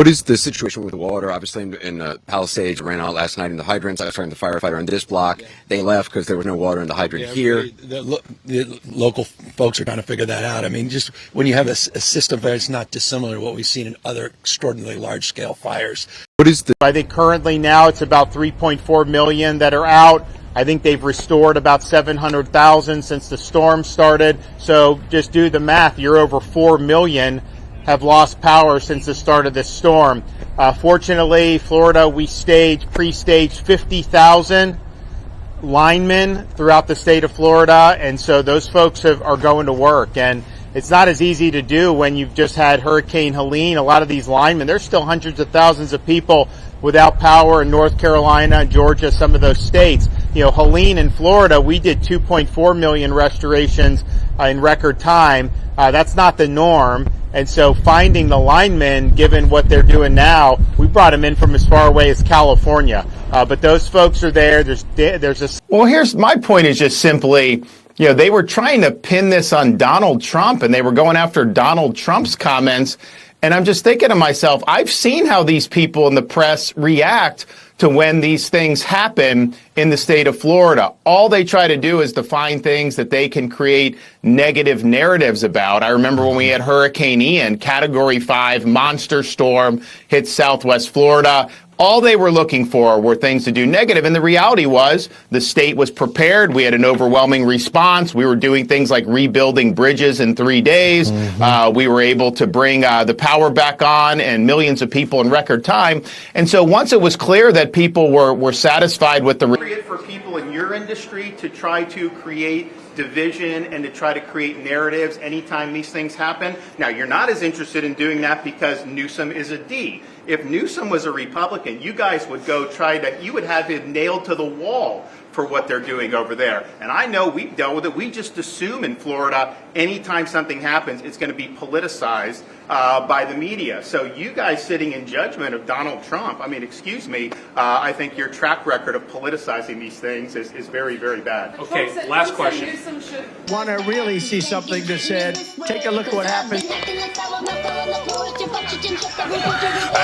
What is the situation with the water? Obviously, in Palisades, ran out last night in the hydrants. I was talking to the firefighter on this block. They left because there was no water in the hydrant here. The local folks are trying to figure that out. I mean, just when you have a system that's not dissimilar to what we've seen in other extraordinarily large-scale fires. What is the? I think currently now it's about 3.4 million that are out. I think they've restored about 700,000 since the storm started. So just do the math. You're over 4 million have lost power since the start of this storm. Fortunately, Florida, we pre-staged 50,000 linemen throughout the state of Florida, and so those folks are going to work. And it's not as easy to do when you've just had Hurricane Helene. A lot of these linemen, there's still hundreds of thousands of people without power in North Carolina and Georgia, some of those states. You know, Helene in Florida, we did 2.4 million restorations in record time. That's not the norm. And so finding the linemen, given what they're doing now, we brought them in from as far away as California. But those folks are there. There's a... Well, here's my point is just simply, you know, they were trying to pin this on Donald Trump, and they were going after Donald Trump's comments. And I'm just thinking to myself, I've seen how these people in the press react to when these things happen in the state of Florida. All they try to do is define things that they can create negative narratives about. I remember when we had Hurricane Ian, Category 5 monster storm hit Southwest Florida. All they were looking for were things to do negative. And the reality was the state was prepared. We had an overwhelming response. We were doing things like rebuilding bridges in 3 days. We were able to bring the power back on and millions of people in record time. And so once it was clear that people were satisfied with the... For people in your industry to try to create division and to try to create narratives anytime these things happen. Now, you're not as interested in doing that because Newsom is a D. If Newsom was a Republican, you guys would you would have him nailed to the wall for what they're doing over there. And I know we've dealt with it. We just assume in Florida, anytime something happens, it's going to be politicized by the media. So you guys sitting in judgment of Donald Trump, I mean, excuse me, I think your track record of politicizing these things is very, very bad. Okay, last question. Want to really see something that said, take a look at what happened.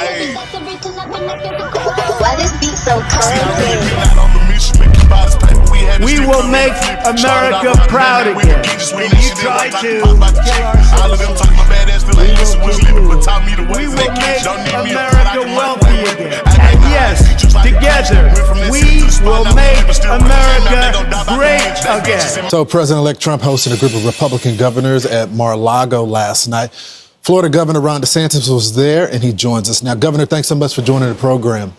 Hey. Why this beat so cold? We will make America proud again. And you try to kill our we will make America wealthy again. And yes, together, we will make America great again. So President-elect Trump hosted a group of Republican governors at Mar-a-Lago last night. Florida Governor Ron Desantis was there, and he joins us now. Governor, thanks so much for joining the program.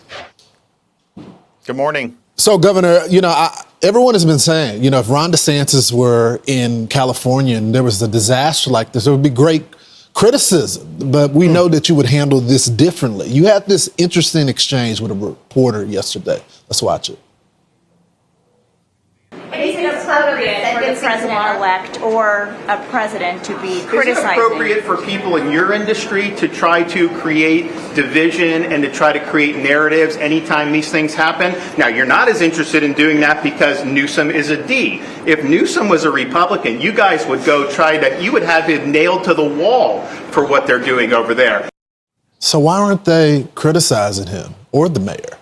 Good morning. So, Governor, you know, everyone has been saying, you know, if Ron DeSantis were in California and there was a disaster like this, there would be great criticism. But we know that you would handle this differently. You had this interesting exchange with a reporter yesterday. Let's watch it. Is it appropriate for the president-elect or a president to be criticizing? Is it appropriate for people in your industry to try to create division and to try to create narratives anytime these things happen? Now, you're not as interested in doing that because Newsom is a D. If Newsom was a Republican, you guys would you would have him nailed to the wall for what they're doing over there. So why aren't they criticizing him or the mayor?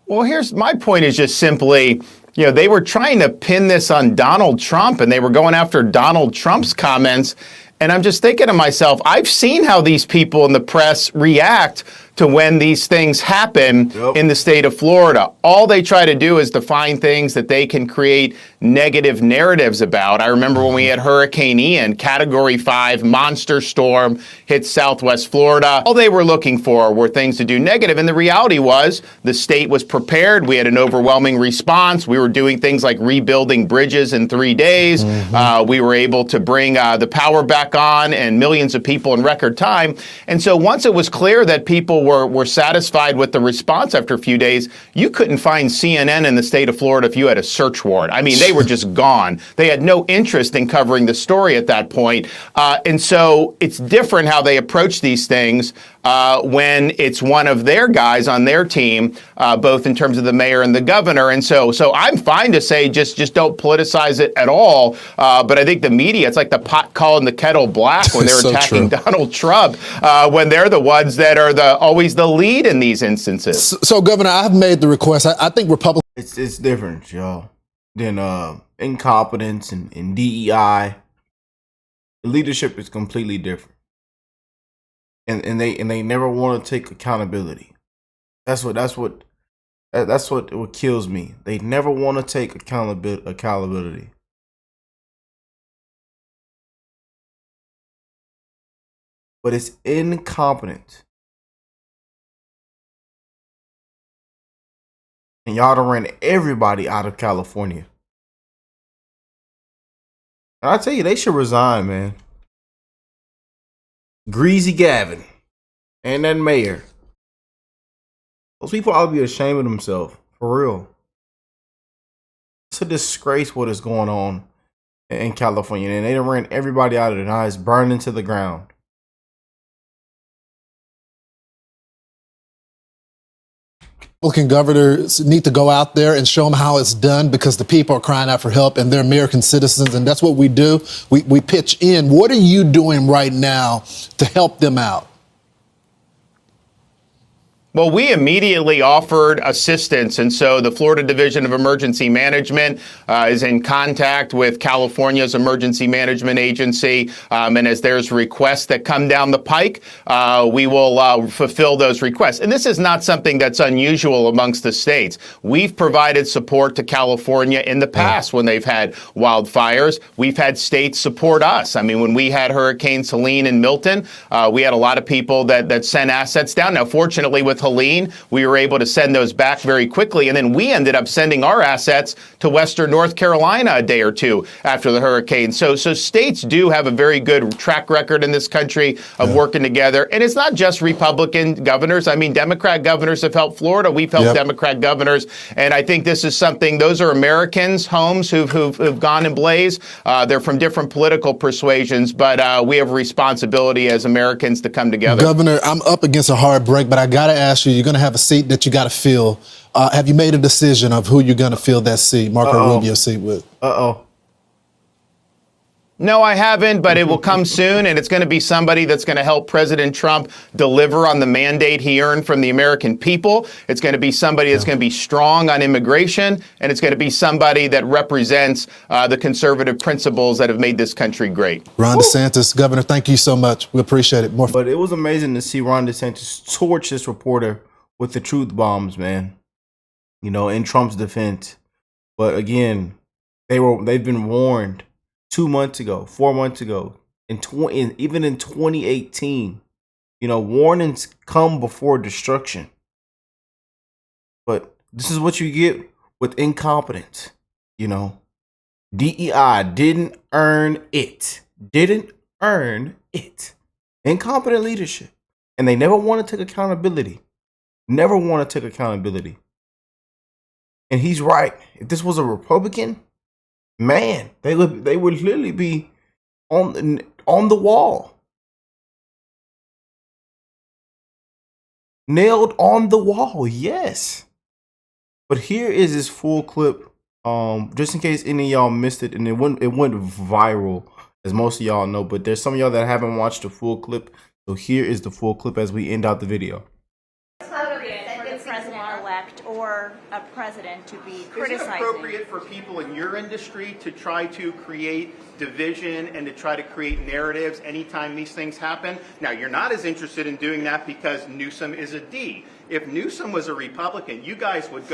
Well, here's my point is just simply, you know, they were trying to pin this on Donald Trump, and they were going after Donald Trump's comments. And I'm just thinking to myself, I've seen how these people in the press react to when these things happen in the state of Florida. All they try to do is define things that they can create negative narratives about. I remember when we had Hurricane Ian, Category 5 monster storm hit Southwest Florida. All they were looking for were things to do negative. And the reality was the state was prepared. We had an overwhelming response. We were doing things like rebuilding bridges in 3 days. We were able to bring the power back on and millions of people in record time. And so once it was clear that people were satisfied with the response after a few days, you couldn't find CNN in the state of Florida if you had a search warrant. I mean, they they were just gone. They had no interest in covering the story at that point. And so it's different how they approach these things when it's one of their guys on their team, both in terms of the mayor and the governor. And so I'm fine to say just don't politicize it at all. But I think the media, it's like the pot calling the kettle black when they're So attacking true. Donald Trump, when they're the ones that are always the lead in these instances. So, Governor, I've made the request. I think Republicans. It's different, y'all, than incompetence and DEI. The leadership is completely different, and they never want to take accountability. That's what kills me. They never want to take accountability. But it's incompetent. And y'all done ran everybody out of California. And I tell you, they should resign, man. Greasy Gavin and that mayor. Those people ought to be ashamed of themselves, for real. It's a disgrace what is going on in California. And they done ran everybody out of it. Now it's burning to the ground. Republican governors need to go out there and show them how it's done, because the people are crying out for help and they're American citizens, and that's what we do. We pitch in. What are you doing right now to help them out? Well, we immediately offered assistance, and so the Florida Division of Emergency Management is in contact with California's Emergency Management Agency, and as there's requests that come down the pike, we will fulfill those requests. And this is not something that's unusual amongst the states. We've provided support to California in the past when they've had wildfires. We've had states support us. I mean, when we had Hurricane Helene and Milton, we had a lot of people that sent assets down. Now, fortunately, with Helene, we were able to send those back very quickly, and then we ended up sending our assets to Western North Carolina a day or two after the hurricane. So states do have a very good track record in this country of working together, and it's not just Republican governors. I mean, Democrat governors have helped Florida. We've helped Democrat governors, and I think this is something. Those are Americans' homes who've gone in blaze. They're from different political persuasions, but we have a responsibility as Americans to come together. Governor, I'm up against a hard break, but I got to ask you, you're going to have a seat that you got to fill. Have you made a decision of who you're going to fill that seat, Marco Rubio's seat with? No, I haven't, but it will come soon, and it's going to be somebody that's going to help President Trump deliver on the mandate he earned from the American people. It's going to be somebody that's going to be strong on immigration, and it's going to be somebody that represents the conservative principles that have made this country great. Ron DeSantis, Governor, thank you so much. We appreciate it. But it was amazing to see Ron DeSantis torch this reporter with the truth bombs, man. You know, in Trump's defense. But again, they've been warned 2 months ago, 4 months ago, even in 2018. You know, warnings come before destruction. But this is what you get with incompetence. You know, DEI didn't earn it. Didn't earn it. Incompetent leadership. And they never want to take accountability. Never want to take accountability. And he's right. If this was a Republican, man, they would literally be on the wall. Nailed on the wall, yes. But here is this full clip, just in case any of y'all missed it, and it went viral, as most of y'all know, but there's some of y'all that haven't watched the full clip. So here is the full clip as we end out the video. President-elect or a president to be criticizing. Is it appropriate for people in your industry to try to create division and to try to create narratives anytime these things happen? Now, you're not as interested in doing that because Newsom is a D. If Newsom was a Republican, you guys would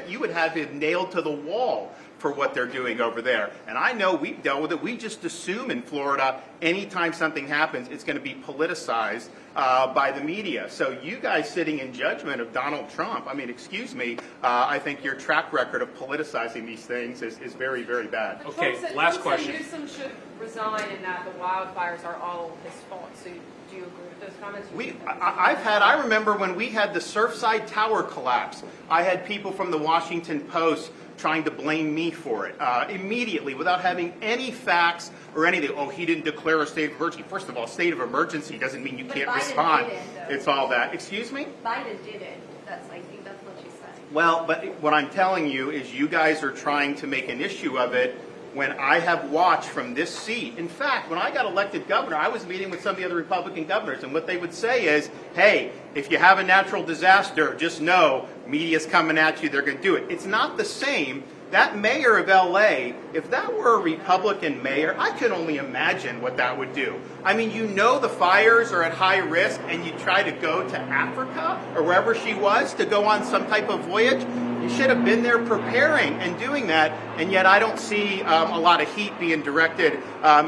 you would have him nailed to the wall for what they're doing over there. And I know we've dealt with it. We just assume in Florida, anytime something happens, it's going to be politicized by the media. So you guys sitting in judgment of Donald Trump, I mean, excuse me, I think your track record of politicizing these things is very, very bad. Okay, last question. Newsom should resign and that the wildfires are all his fault. So do you agree with those comments? I remember when we had the Surfside Tower collapse, I had people from the Washington Post trying to blame me for it immediately without having any facts or anything. Oh, he didn't declare a state of emergency. First of all, state of emergency doesn't mean you can't respond. It's all that. Excuse me? Biden did it. I think that's what she's saying. Well, but what I'm telling you is you guys are trying to make an issue of it when I have watched from this seat. In fact, when I got elected governor, I was meeting with some of the other Republican governors, and what they would say is, hey, if you have a natural disaster, just know media's coming at you, they're going to do it. It's not the same. That mayor of LA, if that were a Republican mayor, I could only imagine what that would do. I mean, you know the fires are at high risk and you try to go to Africa or wherever she was to go on some type of voyage. You should have been there preparing and doing that, and yet I don't see a lot of heat being directed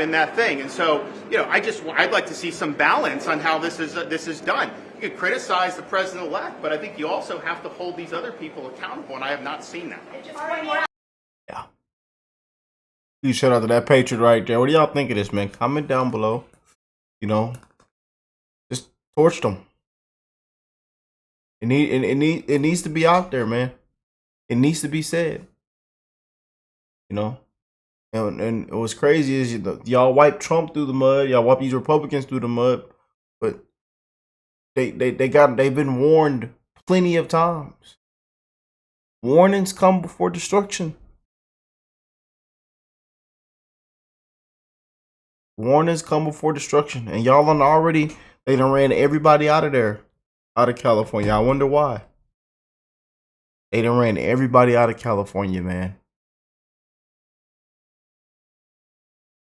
in that thing. And so, I'd like to see some balance on how this is done. You could criticize the president-elect, but I think you also have to hold these other people accountable, and I have not seen that. Yeah. Huge shout out to that Patriot right there. What do y'all think of this, man? Comment down below. Just torch them. It needs to be out there, man. It needs to be said. And what's crazy is y'all wipe Trump through the mud. Y'all wipe these Republicans through the mud. But they've been warned plenty of times. Warnings come before destruction. Warnings come before destruction. And y'all they done ran everybody out of there, out of California. I wonder why. They done ran everybody out of California, man.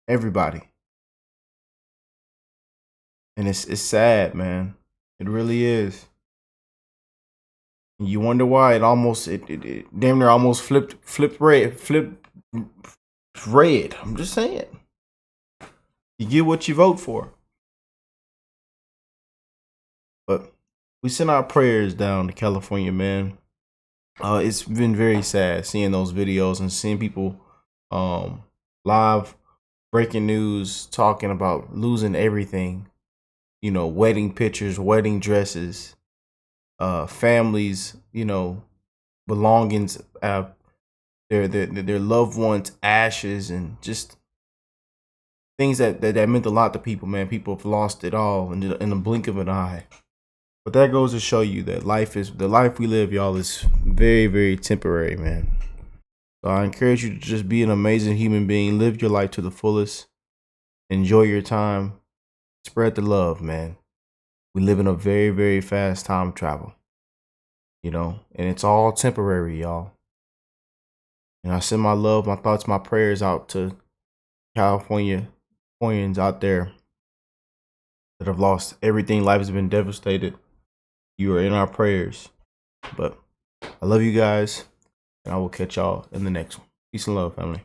Everybody. And it's sad, man. It really is. And you wonder why it damn near almost flipped red. I'm just saying. You get what you vote for. But we send our prayers down to California, man. It's been very sad seeing those videos and seeing people live breaking news talking about losing everything. Wedding pictures, wedding dresses, families, belongings, their loved ones' ashes, and just things that meant a lot to people, man. People have lost it all in the blink of an eye. But that goes to show you that the life we live, y'all, is very, very temporary, man. So I encourage you to just be an amazing human being. Live your life to the fullest. Enjoy your time. Spread the love, man. We live in a very, very fast time travel. And it's all temporary, y'all. And I send my love, my thoughts, my prayers out to Californians out there that have lost everything. Life has been devastated. You are in our prayers. But I love you guys, and I will catch y'all in the next one. Peace and love, family.